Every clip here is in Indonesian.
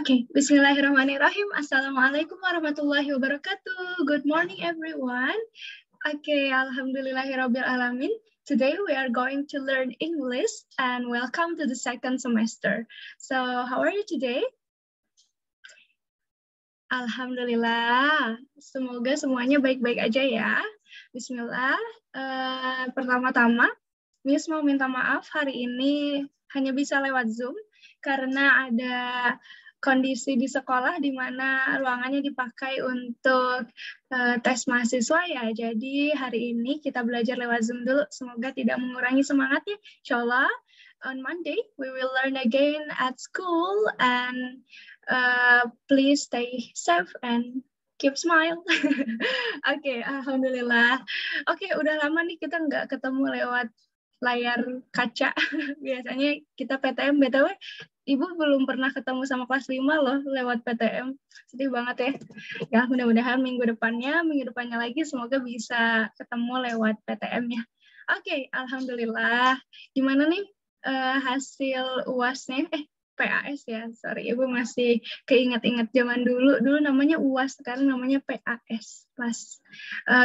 Okay, Bismillahirrahmanirrahim. Assalamualaikum warahmatullahi wabarakatuh. Good morning, everyone. Okay, Alhamdulillahirabbil alamin. Today we are going to learn English and welcome to the second semester. So, how are you today? Alhamdulillah. Semoga semuanya baik-baik aja ya. Bismillah. Pertama-tama, Miss mau minta maaf hari ini hanya bisa lewat Zoom karena ada kondisi di sekolah di mana ruangannya dipakai untuk tes mahasiswa ya. Jadi hari ini kita belajar lewat Zoom dulu. Semoga tidak mengurangi semangatnya. Insyaallah on Monday we will learn again at school and please stay safe and keep smile. Oke, alhamdulillah. Oke, udah lama nih kita nggak ketemu lewat layar kaca. Biasanya kita PTM, BTW, Ibu belum pernah ketemu sama kelas 5 loh lewat PTM. Sedih banget ya. Ya, mudah-mudahan minggu depannya lagi semoga bisa ketemu lewat PTM ya. Oke, alhamdulillah. Gimana nih hasil UAS-nya? PAS ya, sorry, Ibu masih keinget-inget zaman dulu. Dulu namanya UAS, sekarang namanya PAS.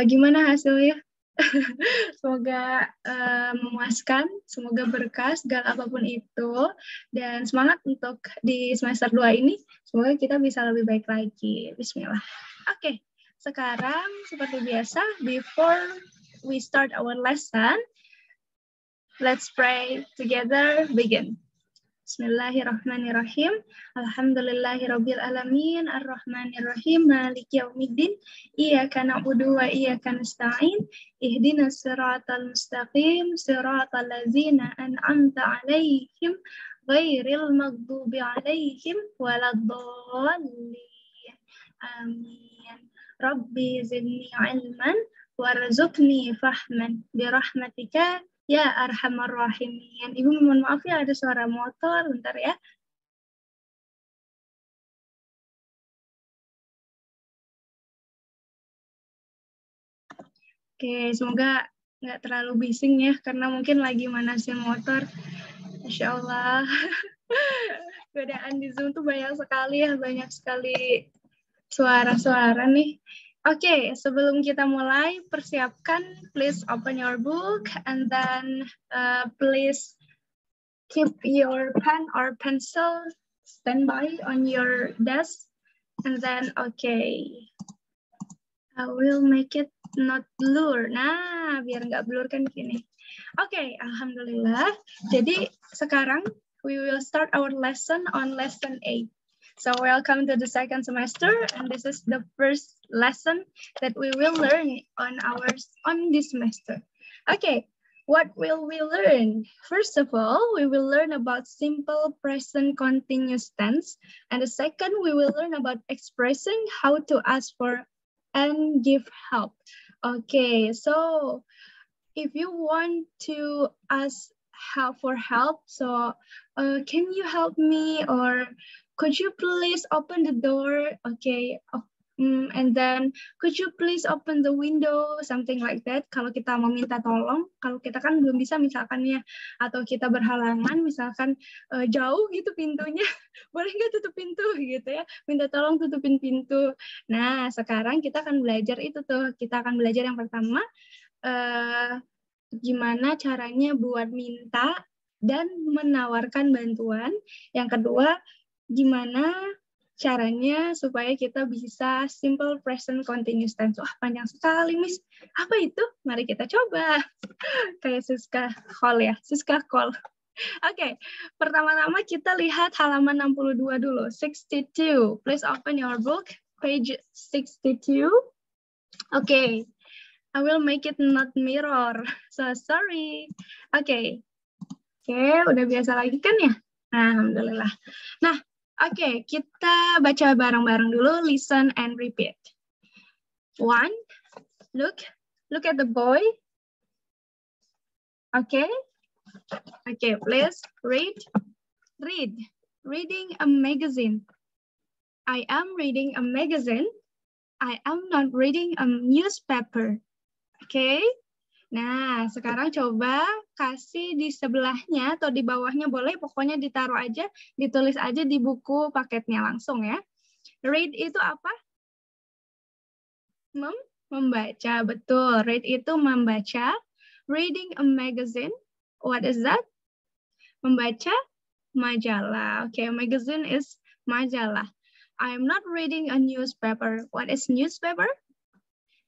Gimana hasilnya? Semoga memuaskan, semoga berkah segala apapun itu, dan semangat untuk di semester 2 ini, semoga kita bisa lebih baik lagi. Bismillah. Oke, sekarang seperti biasa, before we start our lesson, let's pray together, begin. Bismillahirrahmanirrahim. Alhamdulillahirabbil alamin, arrahmanirrahim, maliki yaumiddin. Iyyaka na'budu wa iyyaka nasta'in. Ihdinas siratal mustaqim, siratal ladzina an'amta 'alaihim, ghairil maghdubi 'alaihim waladdallin. Amin. Rabbi zidni 'ilman warzuqni fahman birahmatika ya arhamar rahimin. Ibu mohon maaf ya ada suara motor, bentar ya. Oke, semoga nggak terlalu bising ya, karena mungkin lagi manasin motor. Masya Allah. Godaan di Zoom tuh banyak sekali ya, banyak sekali suara-suara nih. Oke, sebelum kita mulai, persiapkan, please open your book, and then please keep your pen or pencil standby on your desk, and then, okay, I will make it not blur. Nah, biar nggak blur kan gini. Oke, alhamdulillah. Jadi sekarang we will start our lesson on lesson 8. So welcome to the second semester, and this is the first lesson that we will learn on this semester. Okay, what will we learn? First of all, we will learn about simple present continuous tense, and the second, we will learn about expressing how to ask for and give help. Okay, so if you want to ask for help, so can you help me, or could you please open the door? Okay, and then could you please open the window? Something like that. Kalau kita mau minta tolong, kalau kita kan belum bisa misalkan ya, atau kita berhalangan, misalkan jauh gitu pintunya, boleh nggak tutup pintu gitu ya? Minta tolong tutupin pintu. Nah, sekarang kita akan belajar itu tuh. Kita akan belajar yang pertama, gimana caranya buat minta dan menawarkan bantuan. Yang kedua, gimana caranya supaya kita bisa simple present continuous tense. Wah, panjang sekali, Miss. Apa itu? Mari kita coba. Kayak Siska Call ya, Siska Call. Oke, pertama-tama kita lihat halaman 62 dulu. 62. Please open your book, page 62. Oke. I will make it not mirror. So sorry. Oke, udah biasa lagi kan ya? Alhamdulillah. Nah, oke, kita baca bareng-bareng dulu. Listen and repeat. 1. Look at the boy. Okay, please read. Reading a magazine. I am reading a magazine. I am not reading a newspaper. Okay, Nah, sekarang coba kasih di sebelahnya atau di bawahnya boleh, pokoknya ditaruh aja, ditulis aja di buku paketnya langsung ya. Read itu apa? Membaca, betul. Read itu membaca. Reading a magazine, what is that? Membaca majalah. Okay, magazine is majalah. I am not reading a newspaper. What is newspaper?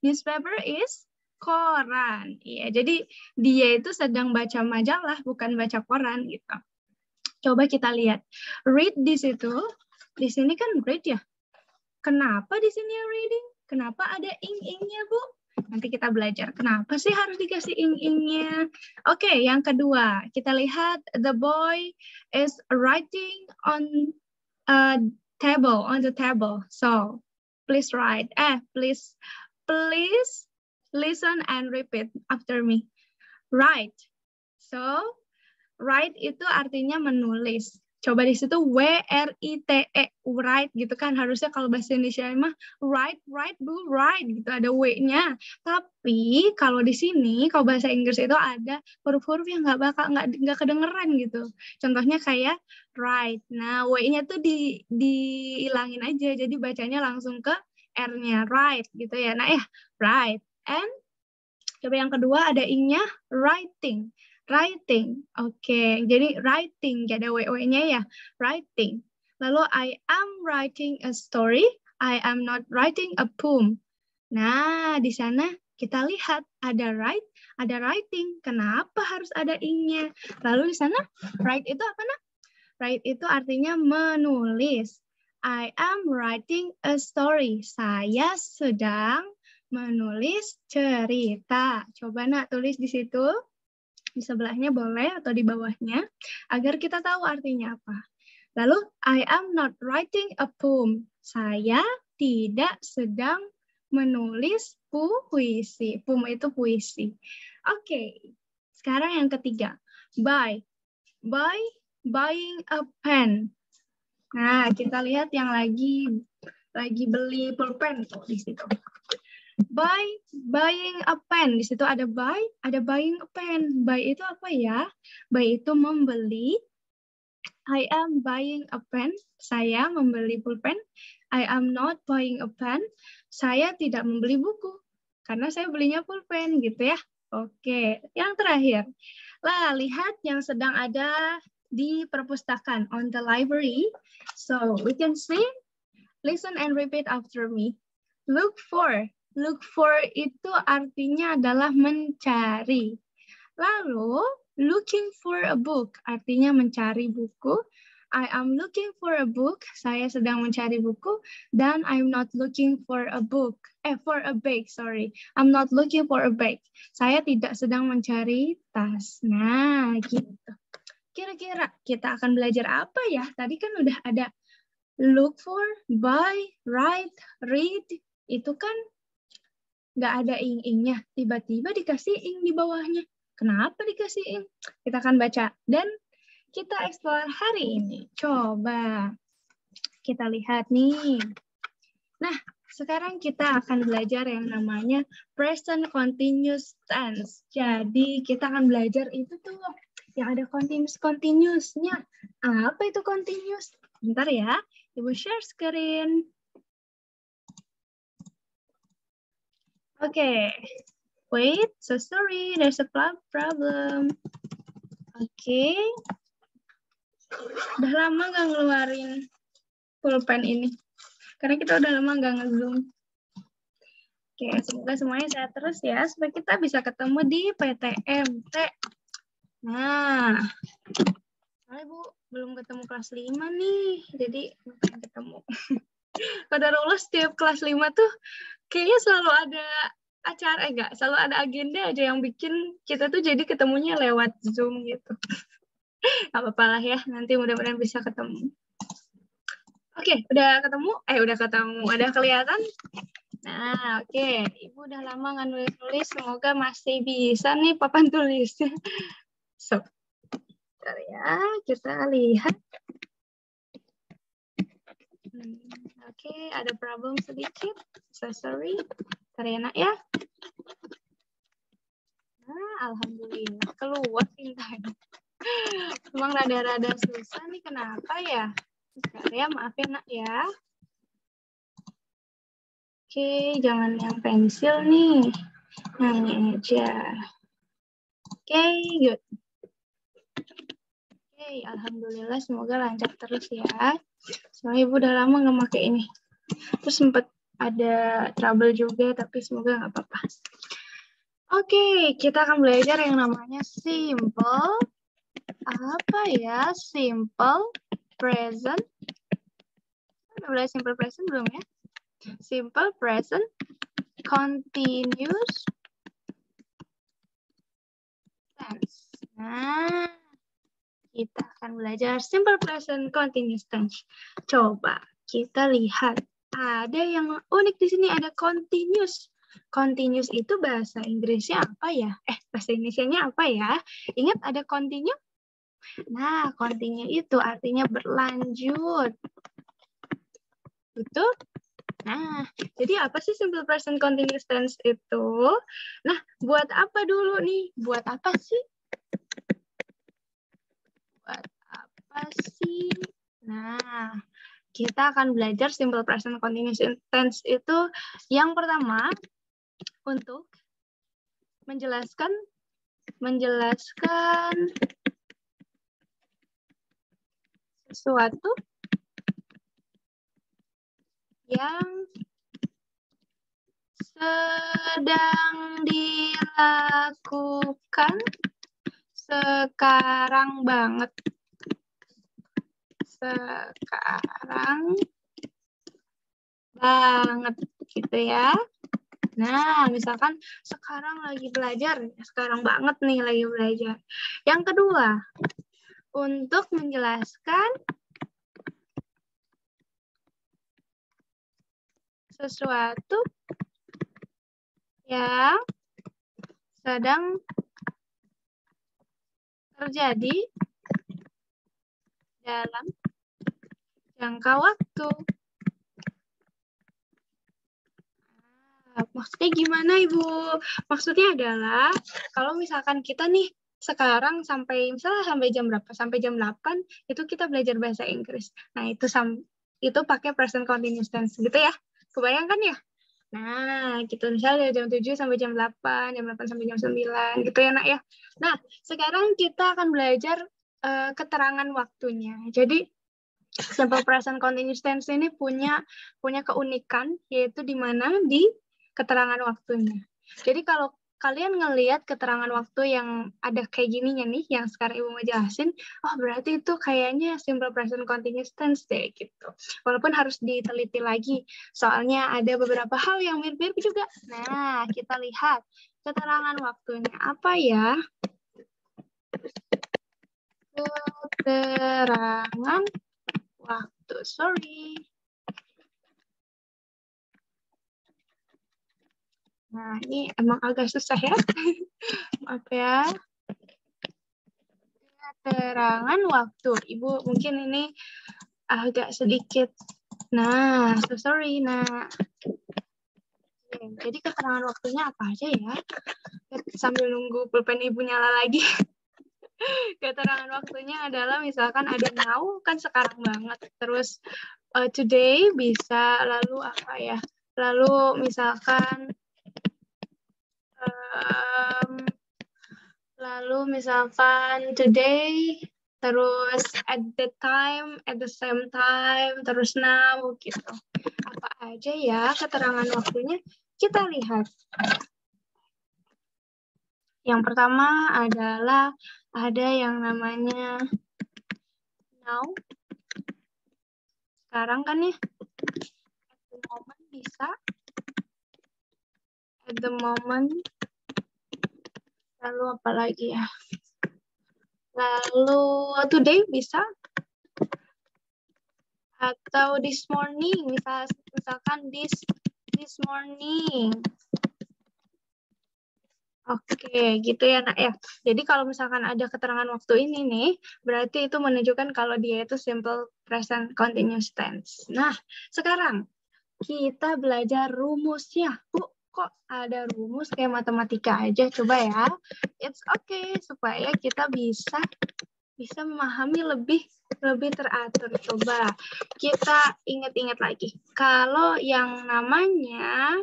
Newspaper is koran. Iya, jadi dia itu sedang baca majalah, bukan baca koran gitu. Coba kita lihat. Read di situ, di sini kan read ya. Kenapa di sini reading? Kenapa ada ing-ingnya, Bu? Nanti kita belajar. Kenapa sih harus dikasih ing-ingnya? Oke, yang kedua. Kita lihat the boy is writing on a table, on the table. So, please write. Please listen and repeat after me. Write. So, write itu artinya menulis. Coba di situ W-R-I-T-E, write gitu kan. Harusnya kalau bahasa Indonesia mah write, Bu, write gitu, ada W-nya. Tapi kalau di sini, kalau bahasa Inggris itu ada huruf-huruf yang nggak kedengeran gitu. Contohnya kayak write. Nah, W-nya tuh dihilangin aja, jadi bacanya langsung ke R-nya, write gitu ya. Nah ya, write. And coba yang kedua ada ing-nya, writing. Writing, oke. Jadi writing, gak ada W-nya ya. Writing. Lalu I am writing a story. I am not writing a poem. Nah, di sana kita lihat ada write, ada writing. Kenapa harus ada ing-nya? Lalu di sana write itu apa nak? Write itu artinya menulis. I am writing a story. Saya sedang menulis cerita. Coba nak tulis di situ. Di sebelahnya boleh atau di bawahnya, agar kita tahu artinya apa. Lalu, I am not writing a poem. Saya tidak sedang menulis puisi. Poem itu puisi. Oke, sekarang yang ketiga. Buy. Buying a pen. Nah, kita lihat yang lagi beli pulpen tuh di situ. Buying a pen. Di situ ada buy, ada buying a pen. Buy itu apa ya? Buy itu membeli. I am buying a pen. Saya membeli pulpen. I am not buying a pen. Saya tidak membeli buku. Karena saya belinya pulpen gitu ya. Oke, yang terakhir. Lah, lihat yang sedang ada di perpustakaan, on the library. So, we can see, listen and repeat after me. Look for. Look for itu artinya adalah mencari. Lalu, looking for a book artinya mencari buku. I am looking for a book. Saya sedang mencari buku. Dan I'm not looking for a book. For a bag, sorry. I'm not looking for a bag. Saya tidak sedang mencari tas. Nah, gitu. Kira-kira kita akan belajar apa ya? Tadi kan udah ada look for, buy, write, read. Itu kan nggak ada ing-ingnya, tiba-tiba dikasih ing di bawahnya. Kenapa dikasih ing? Kita akan baca dan kita explore hari ini. Coba kita lihat nih. Nah, sekarang kita akan belajar yang namanya present continuous tense. Jadi kita akan belajar itu tuh yang ada continuous-nya. Apa itu continuous? Bentar ya, Ibu share screen. Okay, wait, so sorry, there's a problem. Okay, udah lama nggak ngeluarin pulpen ini, karena kita udah lama nggak nge-zoom. Oke, semoga semuanya sehat terus ya, supaya kita bisa ketemu di PTMT. Nah, Bu, belum ketemu kelas 5 nih, jadi pengen ketemu. Pada lulus setiap kelas 5 tuh kayaknya selalu ada acara, selalu ada agenda aja yang bikin kita tuh jadi ketemunya lewat Zoom gitu. Gak apa-apa lah ya, nanti mudah-mudahan bisa ketemu. Oke, udah ketemu, ada kelihatan? Nah, oke. Ibu udah lama nggak nulis-nulis, semoga masih bisa nih papan tulisnya. So, bentar ya, kita lihat. Oke, ada problem sedikit. So sorry. Bentar ya, Nak ya. Alhamdulillah keluar pintanya. Emang rada-rada susah nih, kenapa ya? Ya, maaf ya nak ya. Oke, jangan yang pensil nih. Nah, ini aja. Oke, good. Oke, alhamdulillah semoga lancar terus ya. Soalnya ibu udah lama nggak pakai ini. Terus sempat ada trouble juga, tapi semoga nggak apa-apa. Oke, kita akan belajar yang namanya simple. Apa ya? Simple present. Udah belajar simple present belum ya? Simple present continuous tense. Nah, kita akan belajar simple present continuous tense. Coba kita lihat. Ada yang unik di sini, ada continuous. Continuous itu bahasa Inggrisnya apa ya? Bahasa Indonesianya apa ya? Ingat ada continue? Nah, continue itu artinya berlanjut. Betul? Nah, jadi apa sih simple present continuous tense itu? Nah, buat apa dulu nih? Buat apa sih? Buat apa sih? Nah, kita akan belajar simple present continuous tense itu yang pertama untuk menjelaskan sesuatu yang sedang dilakukan sekarang banget. Sekarang banget gitu ya. Nah, misalkan sekarang lagi belajar, sekarang banget nih lagi belajar. Yang kedua, untuk menjelaskan sesuatu yang sedang terjadi dalam jangka waktu. Maksudnya gimana, Ibu? Maksudnya adalah kalau misalkan kita nih sekarang misalnya sampai jam berapa? Sampai jam 8 itu kita belajar bahasa Inggris. Nah, itu pakai present continuous tense gitu ya. Kebayangkan ya? Nah, gitu misalnya dari jam 7 sampai jam 8, jam 8 sampai jam 9 gitu ya, Nak ya. Nah, sekarang kita akan belajar keterangan waktunya. Jadi simple present continuous tense ini punya keunikan, yaitu di mana di keterangan waktunya. Jadi kalau kalian ngelihat keterangan waktu yang ada kayak gininya nih, yang sekarang Ibu mau jelasin, oh berarti itu kayaknya simple present continuous tense deh gitu. Walaupun harus diteliti lagi, soalnya ada beberapa hal yang mirip-mirip juga. Nah, kita lihat keterangan waktunya apa ya? Keterangan waktu, sorry. Nah, ini emang agak susah ya. Maaf ya. Keterangan waktu. Ibu mungkin ini agak sedikit. Nah, so sorry, Nak. Jadi keterangan waktunya apa aja ya? Sambil nunggu pulpen Ibu nyala lagi. Keterangan waktunya adalah misalkan ada now, kan sekarang banget. Terus today bisa, lalu apa ya? Lalu misalkan today, terus at the time, at the same time, terus now gitu. Apa aja ya keterangan waktunya? Kita lihat. Yang pertama adalah ada yang namanya now. Sekarang kan ya, at the moment bisa. At the moment. Lalu apa lagi ya? Lalu today bisa. Atau this morning, misalkan this morning. Oke, gitu ya, Nak ya. Jadi kalau misalkan ada keterangan waktu ini nih, berarti itu menunjukkan kalau dia itu simple present continuous tense. Nah, sekarang kita belajar rumusnya. Bu, kok ada rumus kayak matematika aja? Coba ya. It's okay supaya kita bisa memahami lebih teratur. Coba kita ingat-ingat lagi. Kalau yang namanya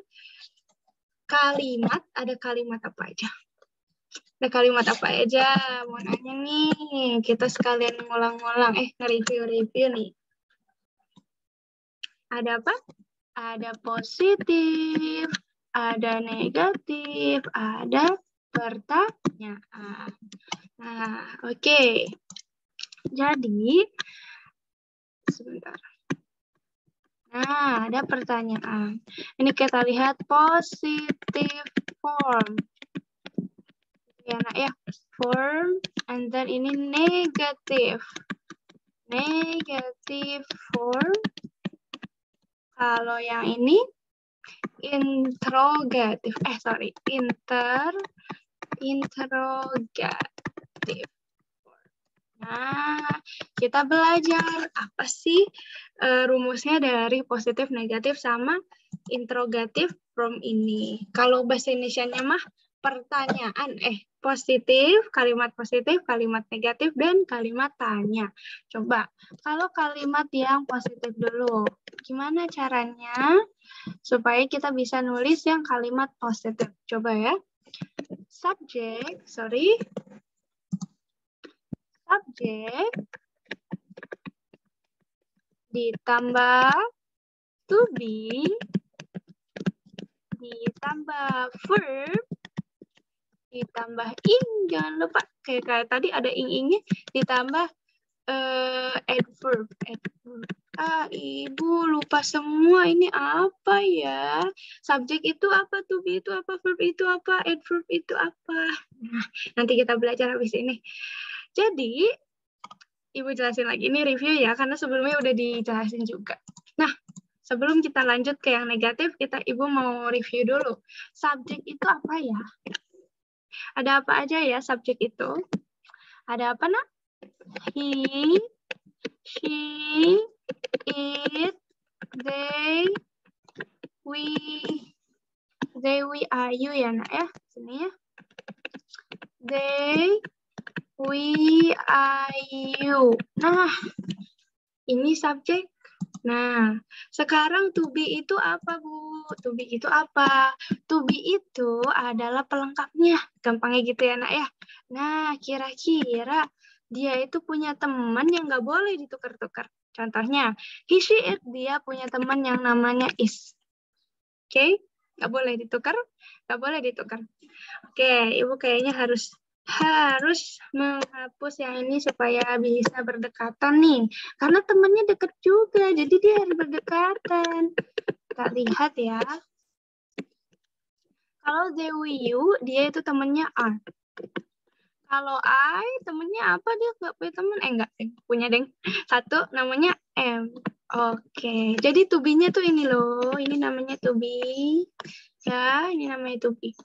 kalimat, ada kalimat apa aja? Ada kalimat apa aja? Mau nanya nih, kita sekalian ngulang-ngulang, nge-review nih. Ada apa? Ada positif, ada negatif, ada pertanyaan. Nah, oke. Jadi, sebentar. Nah, ada pertanyaan. Ini kita lihat positive form. Ya, nak ya. Form, and then ini negative. Negative form. Kalau yang ini interrogative. Interrogative. Nah, kita belajar apa sih rumusnya dari positif, negatif, sama interrogative form ini. Kalau bahasa Indonesianya mah pertanyaan, positif, kalimat negatif, dan kalimat tanya. Coba, kalau kalimat yang positif dulu, gimana caranya supaya kita bisa nulis yang kalimat positif? Coba ya. Subjek ditambah to be ditambah verb ditambah ing, jangan lupa kayak tadi ada ing-ingnya, ditambah adverb. Ibu lupa semua, ini apa ya? Subjek itu apa, to be itu apa, verb itu apa, adverb itu apa. Nah, nanti kita belajar habis ini. Jadi, Ibu jelasin lagi, ini review ya, karena sebelumnya udah dijelasin juga. Nah, sebelum kita lanjut ke yang negatif, Ibu mau review dulu. Subjek itu apa ya? Ada apa aja ya subjek itu? Ada apa, nak? He, she, it, they, we, are you ya, nak ya? Sini ya. They, we, are you. Nah, ini subjek. Nah, sekarang to be itu apa, Bu? To be itu apa? To be itu adalah pelengkapnya. Gampangnya gitu ya, nak ya. Nah, kira-kira dia itu punya teman yang nggak boleh ditukar-tukar. Contohnya, he, she, it, dia punya teman yang namanya is. Oke? Nggak boleh ditukar? Nggak boleh ditukar. Oke, Ibu kayaknya harus menghapus yang ini supaya bisa berdekatan nih. Karena temannya deket juga, jadi dia harus berdekatan. Kita lihat ya. Kalau they, we, you, dia itu temannya are. Kalau I, temennya apa? Dia nggak punya temen? Enggak, punya deng. Satu, namanya M. Oke, jadi to be-nya tuh ini loh. Ini namanya to be. Ya, ini namanya to be.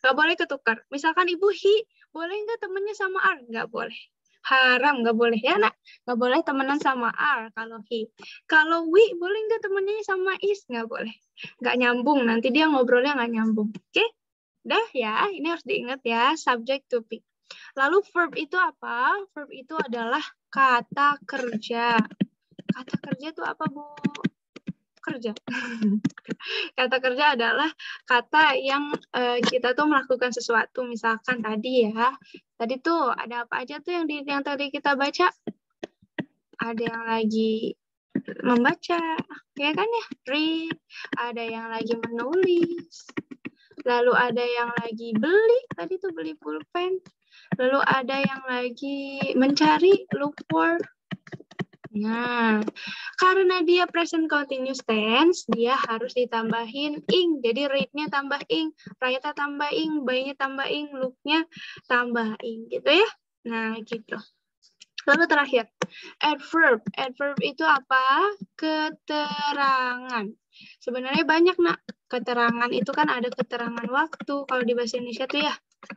Nggak boleh ketukar. Misalkan Ibu he, boleh nggak temennya sama are? Nggak boleh. Haram, nggak boleh ya, nak? Nggak boleh temenan sama are kalau he. Kalau we, boleh nggak temennya sama is? Nggak boleh. Nggak nyambung, nanti dia ngobrolnya nggak nyambung. Oke? Dah ya, ini harus diingat ya, subject to be. Lalu verb itu apa? Verb itu adalah kata kerja. Kata kerja itu apa, Bu? Kerja. Kata kerja adalah kata yang kita tuh melakukan sesuatu. Misalkan tadi ya. Tadi tuh ada apa aja tuh yang tadi kita baca? Ada yang lagi membaca, ya kan ya? Read. Ada yang lagi menulis. Lalu ada yang lagi beli. Tadi tuh beli pulpen. Lalu ada yang lagi mencari, look for. Nah, karena dia present continuous tense, dia harus ditambahin ing. Jadi read-nya tambah ing, write-nya tambah ing, buy-nya tambah ing, look-nya tambah ing. Gitu ya. Nah, gitu. Lalu terakhir, adverb. Adverb itu apa? Keterangan. Sebenarnya banyak, nak. Keterangan itu kan ada keterangan waktu. Kalau di bahasa Indonesia tuh ya,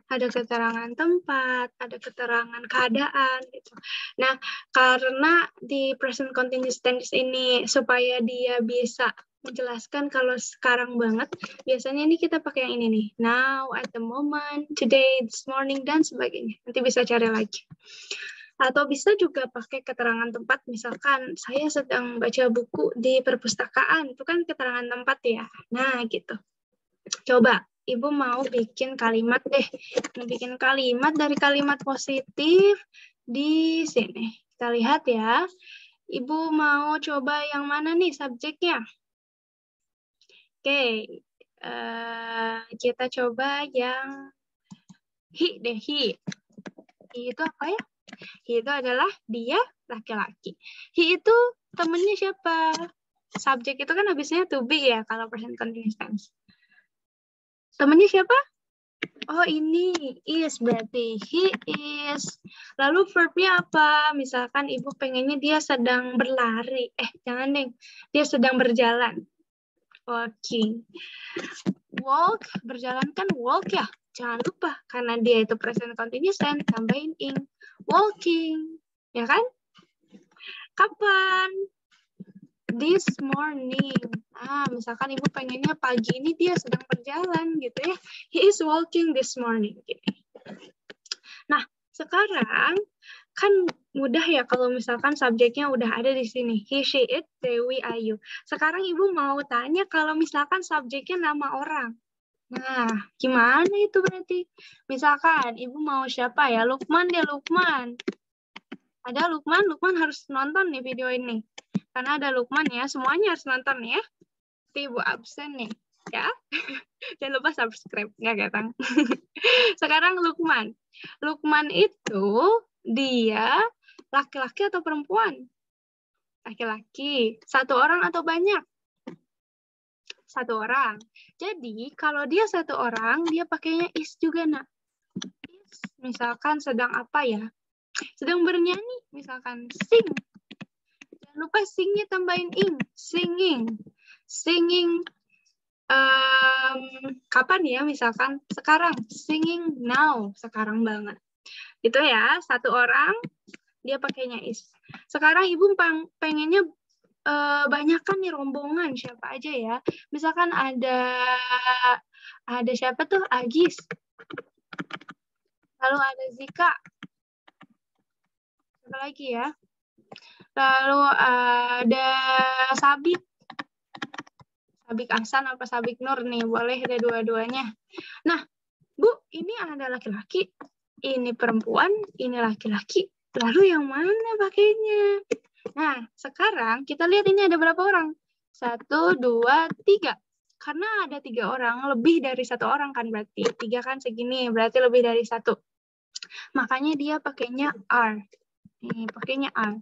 ada keterangan tempat, ada keterangan keadaan gitu. Nah, karena di present continuous tense ini supaya dia bisa menjelaskan kalau sekarang banget, biasanya ini kita pakai yang ini nih. Now, at the moment, today, this morning, dan sebagainya. Nanti bisa cari lagi. Atau bisa juga pakai keterangan tempat, misalkan saya sedang baca buku di perpustakaan, itu kan keterangan tempat ya. Nah, gitu. Coba, Ibu mau bikin kalimat deh. Mau bikin kalimat dari kalimat positif di sini. Kita lihat ya. Ibu mau coba yang mana nih subjeknya? Oke, kita coba yang he deh, he. He itu apa ya? He itu adalah dia laki-laki. He itu temennya siapa? Subjek itu kan habisnya to be ya, kalau present continuous tense. Temennya siapa? Oh, ini is berarti he is. Lalu verbnya apa? Misalkan ibu pengennya dia sedang berlari. Jangan deh. Dia sedang berjalan. Walking. Walk, berjalan kan walk ya. Jangan lupa, karena dia itu present continuous tense, tambahin ing. Walking. Ya kan? Kapan? This morning. Misalkan ibu pengennya pagi ini dia sedang berjalan gitu ya. He is walking this morning. Gitu. Nah, sekarang kan mudah ya kalau misalkan subjeknya udah ada di sini. He, she, it, they, we, are, you. Sekarang ibu mau tanya kalau misalkan subjeknya nama orang. Nah, gimana itu berarti? Misalkan ibu mau siapa ya? Lukman dia Lukman. Ada Lukman, Lukman harus nonton nih video ini. Karena ada Lukman ya, semuanya harus nonton ya. Tapi ibu absen nih, ya. Jangan lupa subscribe, nggak ketang. Sekarang Lukman. Lukman itu dia laki-laki atau perempuan? Laki-laki. Satu orang atau banyak? Satu orang. Jadi kalau dia satu orang, dia pakainya is juga, nak. Is, misalkan sedang apa ya? Sedang bernyanyi, misalkan sing. Jangan lupa singnya tambahin ing. Singing. Singing. Kapan ya? Misalkan sekarang. Singing now. Sekarang banget. Itu ya, satu orang, dia pakainya is. Sekarang ibu pengennya banyakkan nih rombongan. Siapa aja ya? Misalkan ada siapa tuh? Agis. Lalu ada Zika. Siapa lagi ya? Lalu ada Sabik. Sabik Ahsan apa Sabik Nur nih, boleh ada dua-duanya. Nah, Bu, ini ada laki-laki, ini perempuan, ini laki-laki. Lalu yang mana pakainya? Nah, sekarang kita lihat ini ada berapa orang? 1, 2, 3. Karena ada 3 orang, lebih dari 1 orang kan berarti. 3 kan segini, berarti lebih dari 1. Makanya dia pakainya are. Nih, pakainya are.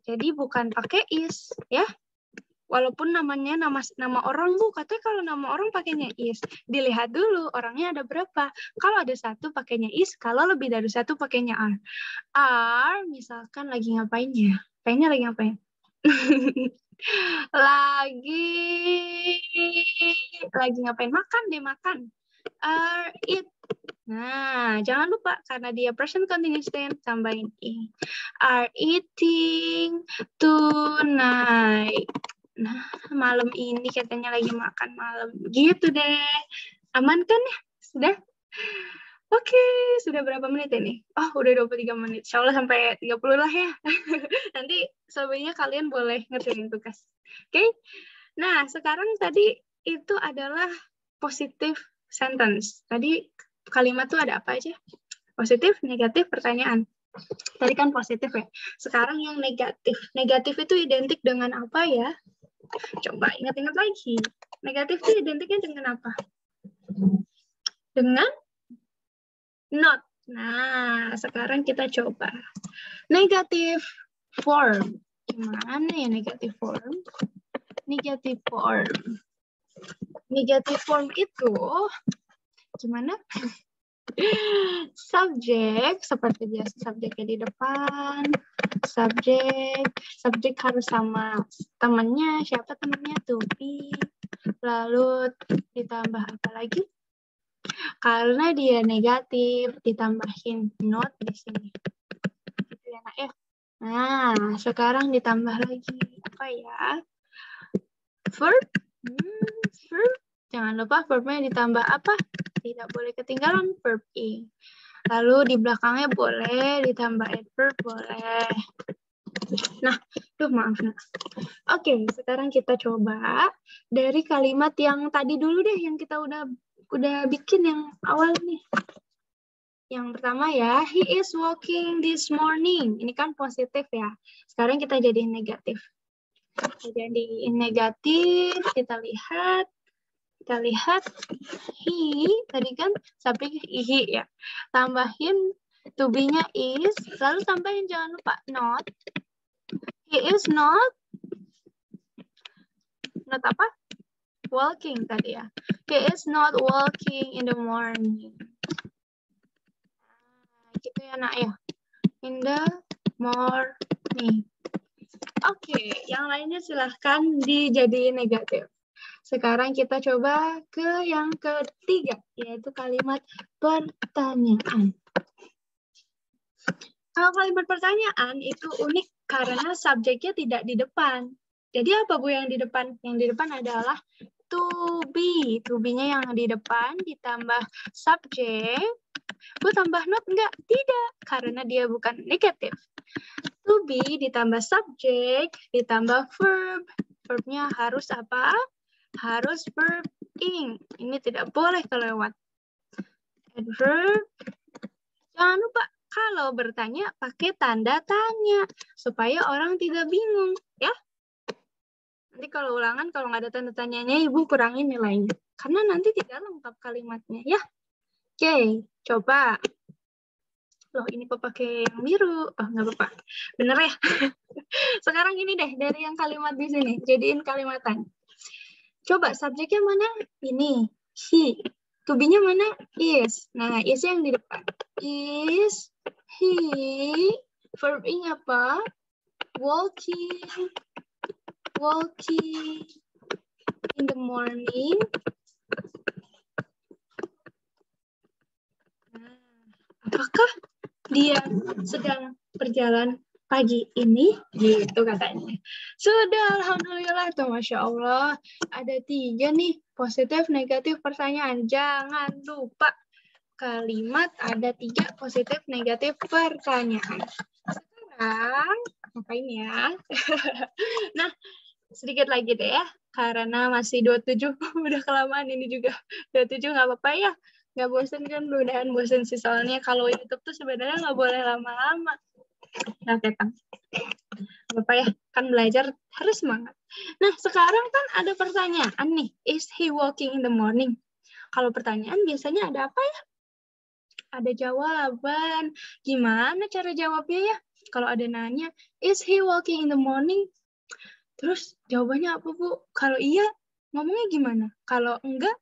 Jadi bukan pakai is, ya. Walaupun namanya nama orang, Bu, katanya kalau nama orang pakainya is. Dilihat dulu orangnya ada berapa. Kalau ada 1 pakainya is, kalau lebih dari 1 pakainya are. Are misalkan lagi ngapain ya? Kayaknya lagi ngapain? lagi ngapain? Makan deh, makan. Are eat. Nah, jangan lupa karena dia present continuous tense, tambahin ing. Are eating tonight. Nah, malam ini katanya lagi makan malam. Gitu deh. Aman kan ya? Sudah? Oke, sudah berapa menit ini? Oh, udah 23 menit. Insya Allah sampai 30 lah ya. Nanti sebenarnya kalian boleh ngerjain tugas. Oke? Nah, sekarang tadi itu adalah positive sentence. Tadi kalimat tuh ada apa aja? Positif, negatif, pertanyaan. Tadi kan positif ya. Sekarang yang negatif. Negatif itu identik dengan apa ya? Coba ingat-ingat lagi. Negatif itu identiknya dengan apa? Dengan not. Nah, sekarang kita coba. Negative form. Gimana ya negative form? Negative form. Negative form itu gimana? Subjek seperti biasa, subjeknya di depan. Subjek harus sama temannya. Siapa temannya? To be. Lalu ditambah apa lagi? Karena dia negatif, ditambahin not di sini. Gitu ya, Nak, ya. Nah, sekarang ditambah lagi apa ya? Verb. Verb. Jangan lupa verbnya ditambah apa? Tidak boleh ketinggalan verb ing. Lalu di belakangnya boleh ditambah adverb, boleh. Nah, maaf. Oke, sekarang kita coba dari kalimat yang tadi dulu deh, yang kita udah bikin yang awal nih. Yang pertama ya, he is walking this morning. Ini kan positif ya. Sekarang kita jadiin negatif. Jadiin negatif, kita lihat he, tadi kan sampai he ya. Tambahin to be-nya is, lalu tambahin jangan lupa not. He is not apa? Walking tadi ya. He is not walking in the morning. Nah, gitu ya nak ya. In the morning. Oke, yang lainnya silahkan dijadiin negatif. Sekarang kita coba ke yang ketiga, yaitu kalimat pertanyaan. Kalau kalimat pertanyaan itu unik karena subjeknya tidak di depan. Jadi apa Bu yang di depan? Yang di depan adalah to be. To be-nya yang di depan ditambah subjek. Bu tambah not enggak? Tidak, karena dia bukan negatif. To be ditambah subjek ditambah verb. Verb-nya harus apa? Harus verb ing. Ini tidak boleh kelewat. Adverb. Jangan lupa kalau bertanya pakai tanda tanya supaya orang tidak bingung ya. Nanti kalau ulangan kalau nggak ada tanda tanyanya Ibu kurangin nilainya karena nanti tidak lengkap kalimatnya ya. Oke, coba. Loh ini kok pakai yang biru? Oh nggak apa-apa. Bener ya? Sekarang ini deh dari yang kalimat di sini jadiin kalimatan. Coba subjeknya mana? Ini, he. To be-nya mana? Is. Nah, is yang di depan. Is he. Verb ing apa? Walking. Walking in the morning. Nah, apakah dia sedang berjalan pagi ini? Gitu katanya. Sudah, alhamdulillah tuh, Masya Allah. Ada 3 nih, positif, negatif, pertanyaan. Jangan lupa kalimat ada 3 positif, negatif, pertanyaan. Sekarang, ngapain ya? Nah, sedikit lagi deh ya, karena masih 27, udah kelamaan ini juga. 27 nggak apa-apa ya, nggak bosen kan, mudah-mudahan bosen sih, soalnya kalau YouTube tuh sebenarnya nggak boleh lama-lama. Nah, ketang. Bapak ya, kan belajar harus semangat. Nah, sekarang kan ada pertanyaan nih, is he walking in the morning? Kalau pertanyaan biasanya ada apa ya? Ada jawaban. Gimana cara jawabnya ya? Kalau ada nanya, is he walking in the morning? Terus jawabannya apa Bu? Kalau iya, ngomongnya gimana? Kalau enggak,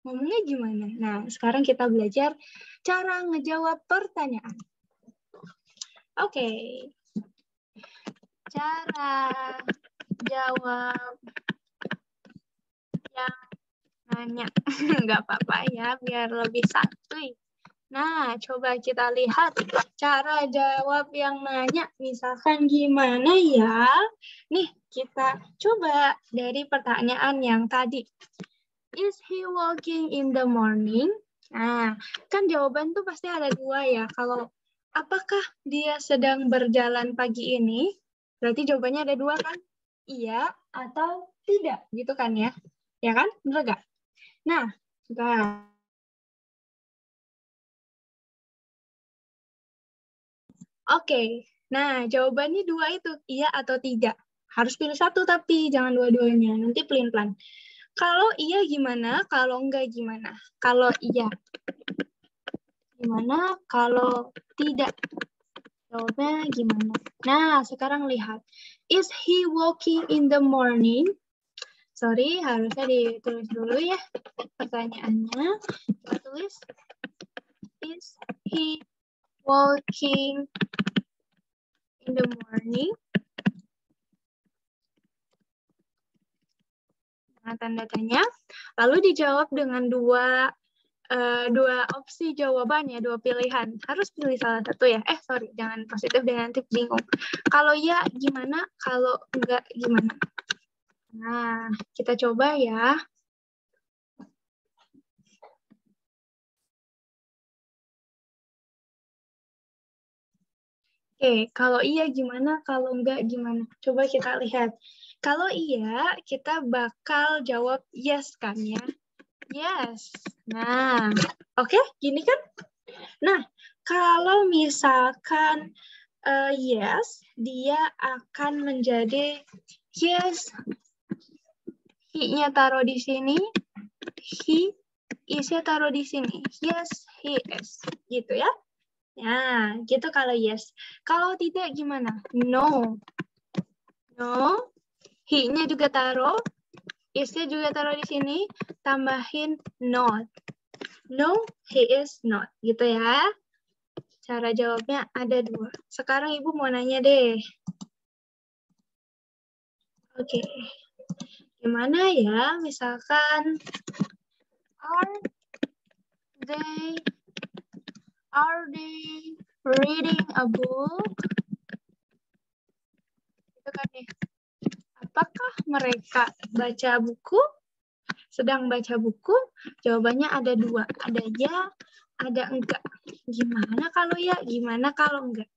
ngomongnya gimana? Nah, sekarang kita belajar cara ngejawab pertanyaan. Oke. Cara jawab yang nanya. Nggak apa-apa ya, biar lebih santuy. Nah, coba kita lihat cara jawab yang nanya. Misalkan gimana ya? Nih, kita coba dari pertanyaan yang tadi. Is he walking in the morning? Nah, kan jawaban tuh pasti ada 2 ya. Kalau apakah dia sedang berjalan pagi ini? Berarti jawabannya ada 2 kan? Iya atau tidak, gitu kan ya? Ya kan? Bener gak? Nah, sekarang. Oke, nah jawabannya 2 itu, iya atau tidak. Harus pilih 1 tapi, jangan dua-duanya. Nanti pelin-pelan. Kalau iya gimana? Kalau enggak gimana? Kalau iya gimana? Kalau tidak? Jawabnya gimana? Nah, sekarang lihat. Is he walking in the morning? Sorry, harusnya ditulis dulu ya pertanyaannya. Kita tulis, is he walking in the morning? Nah, tanda tanya. Lalu dijawab dengan dua opsi jawabannya, 2 pilihan. Harus pilih salah satu ya. Sorry, jangan positif dan nanti bingung. Kalau ya gimana, kalau enggak gimana. Nah, kita coba ya. Oke, kalau iya gimana? Kalau enggak gimana? Coba kita lihat. Kalau iya, kita bakal jawab yes kan ya? Yes. Nah, oke, gini kan? Nah, kalau misalkan yes, dia akan menjadi yes, he-nya taruh di sini, he is-nya taruh di sini. Yes, he is. Gitu ya. Nah, gitu kalau yes. Kalau tidak gimana? No. No. He-nya juga taruh. Is-nya juga taruh di sini. Tambahin not. No, he is not. Gitu ya. Cara jawabnya ada 2. Sekarang Ibu mau nanya deh. Oke. Gimana ya? Misalkan are they reading a book? Itu kan ya. Apakah mereka baca buku? Sedang baca buku? Jawabannya ada 2. Ada ya, ada enggak. Gimana kalau ya? Gimana kalau enggak?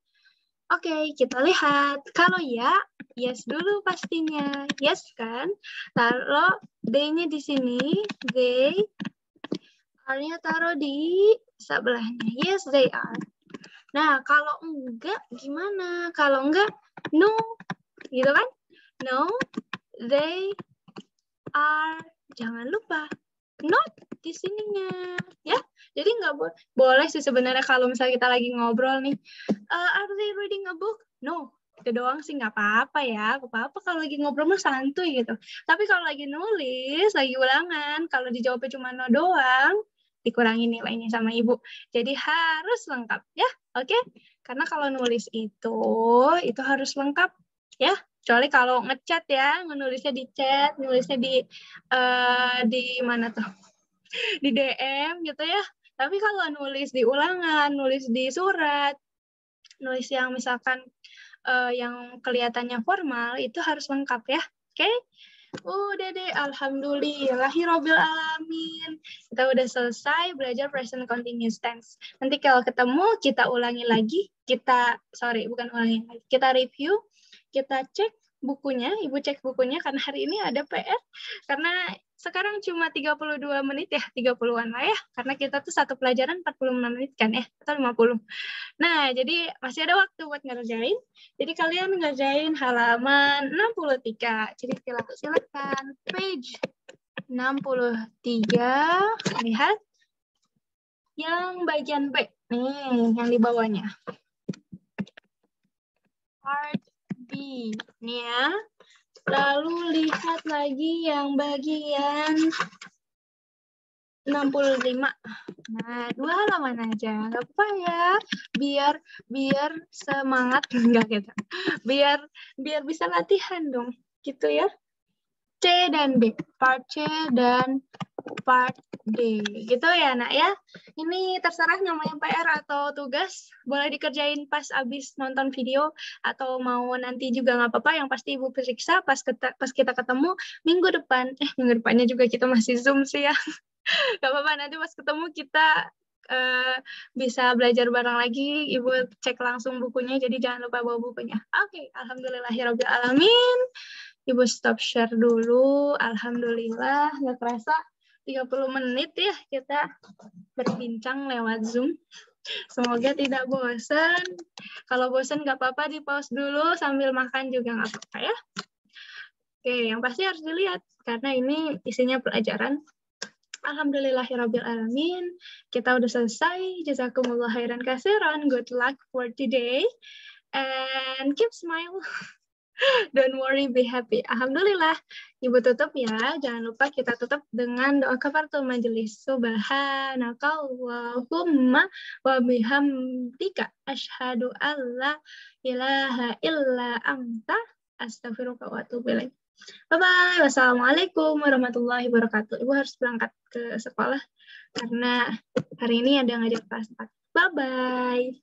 Oke, kita lihat. Kalau ya, yes dulu pastinya. Yes kan? Taruh they-nya di sini. They. R-nya taruh di sebelahnya. Yes, they are. Nah, kalau enggak gimana? Kalau enggak, no. Gitu kan? No, they are. Jangan lupa, not di sininya. Ya, jadi nggak boleh sih sebenarnya kalau misalnya kita lagi ngobrol nih. Are they reading a book? No. Itu doang sih nggak apa-apa ya. Apa-apa kalau lagi ngobrol mah santuy gitu. Tapi kalau lagi nulis, lagi ulangan, kalau dijawabnya cuma no doang, dikurangin nilainya sama ibu. Jadi harus lengkap ya, oke? Karena kalau nulis itu harus lengkap ya. Kecuali kalau ngechat ya, menulisnya di chat, nulisnya di mana tuh? Di DM gitu ya. Tapi kalau nulis di ulangan, nulis di surat, nulis yang misalkan yang kelihatannya formal itu harus lengkap ya. Oke? Udah deh, alhamdulillahirabbil alamin. Kita udah selesai belajar present continuous tense. Nanti kalau ketemu kita ulangi lagi, kita review, kita cek bukunya, Ibu cek bukunya karena hari ini ada PR. Karena sekarang cuma 32 menit ya, 30-an lah ya. Karena kita tuh satu pelajaran 45 menit kan ya, atau 50. Nah, jadi masih ada waktu buat ngerjain. Jadi kalian ngerjain halaman 63. Jadi silakan page 63. Lihat yang bagian B. Nih, yang di bawahnya. Part B. Nih ya. Lalu lihat lagi yang bagian 65. Nah, 2 halaman aja. Nggak apa-apa ya. Biar semangat enggak gitu. Biar bisa latihan dong. Gitu ya. C dan D. Part C dan part D. Gitu ya, Nak ya. Ini terserah namanya PR atau tugas. Boleh dikerjain pas abis nonton video atau mau nanti juga nggak apa-apa. Yang pasti Ibu periksa pas kita ketemu minggu depan. Minggu depannya juga kita masih Zoom sih ya. Gak apa-apa, nanti pas ketemu kita bisa belajar bareng lagi. Ibu cek langsung bukunya, jadi jangan lupa bawa bukunya. Oke, alhamdulillahirabbil alamin. Ibu stop share dulu. Alhamdulillah, nggak kerasa 30 menit ya kita berbincang lewat Zoom. Semoga tidak bosan. Kalau bosan nggak apa-apa, di pause dulu sambil makan juga nggak apa-apa ya. Oke, yang pasti harus dilihat karena ini isinya pelajaran. Alhamdulillahirabbil alamin. Kita udah selesai. Jazakumullah khairan katsiran. Good luck for today. And keep smile. Don't worry, be happy. Alhamdulillah. Ibu tutup ya. Jangan lupa kita tutup dengan doa kafaratul majelis. Subhanakallahumma wa bihamdika asyhadu alla ilaha illa anta astaghfiruka wa atubu ilaik. Bye-bye. Wassalamualaikum warahmatullahi wabarakatuh. Ibu harus berangkat ke sekolah karena hari ini ada ngajar kelas 4. Bye-bye.